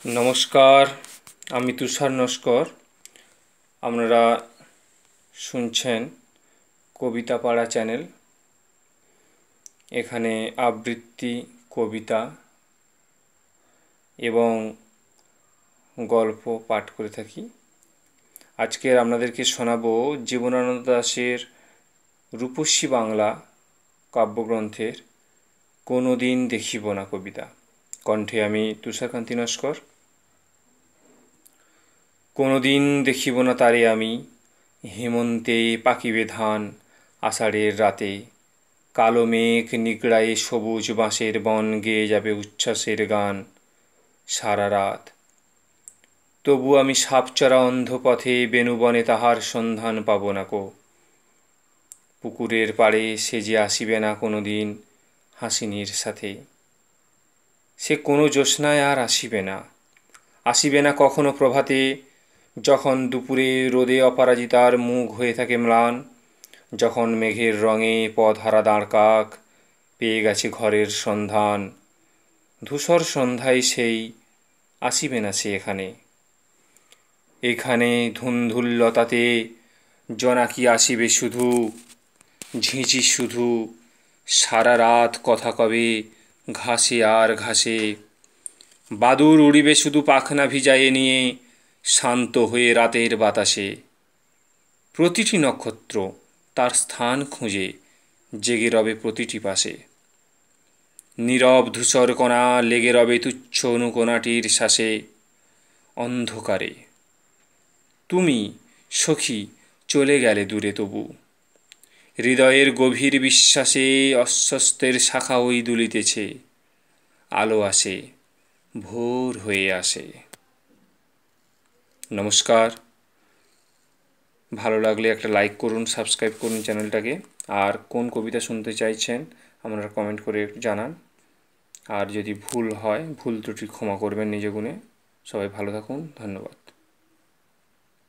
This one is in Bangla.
নমস্কার, আমি তুষার নস্কর। আপনারা শুনছেন কবিতা পাড়া চ্যানেল। এখানে আবৃত্তি, কবিতা এবং গল্প পাঠ করে থাকি। আজকের আপনাদেরকে শোনাবো জীবনানন্দ দাশের রূপসী বাংলা কাব্যগ্রন্থের কোনো দিন দেখিব না কবিতা। কণ্ঠে আমি তুষারকান্তি নস্কর। কোনোদিন দেখিব না তারে আমি, হেমন্তে পাকিবে ধান, আষাঢ়ের রাতে কালো মেঘ নিগড়ায়ে সবুজ বাঁশের বন গেয়ে যাবে উচ্ছ্বাসের গান সারা রাত। তবু আমি সাপচরা অন্ধ পথে বেণুবনে তাহার সন্ধান পাব না কো। পুকুরের পাড়ে সে যে আসিবে না কোনো দিন হাসিনীর সাথে, সে কোনো জ্যোৎস্নায় আর আসিবে না, আসিবে না কখনো প্রভাতে, যখন দুপুরে রোদে অপরাজিতার মুখ হয়ে থাকে ম্লান, যখন মেঘের রঙে পথহারা দাঁড় কাক পেয়ে গেছে ঘরের সন্ধান। ধূসর সন্ধ্যায় সেই আসিবে না সে এখানে। এখানে ধুন্ধুল্লতাতে জোনাকি আসিবে শুধু, ঝিঁঝি শুধু সারা রাত কথা কবে ঘাসে আর ঘাসে। বাদুর উড়িবে শুধু পাখনা ভিজায়ে নিয়ে শান্ত হয়ে রাতের বাতাসে। প্রতিটি নক্ষত্র তার স্থান খুঁজে জেগে রবে প্রতিটি পাশে। নীরব ধূসর কণা লেগে রবে তুচ্ছ অনুকণাটির শ্বাসে। অন্ধকারে তুমি সখী চলে গেলে দূরে তবু, হৃদয়ের গভীর বিশ্বাসে অস্বস্তের শাখা ওই দুলিতেছে। আলো আসে, ভোর হয়ে আসে। নমস্কার। ভালো লাগলে একটা লাইক করুন, সাবস্ক্রাইব করুন চ্যানেলটাকে। আর কোন কবিতা শুনতে চাইছেন আপনারা কমেন্ট করে জানান। আর যদি ভুল হয়, ভুল ত্রুটি ক্ষমা করবেন নিজ গুণে। সবাই ভালো থাকুন, ধন্যবাদ।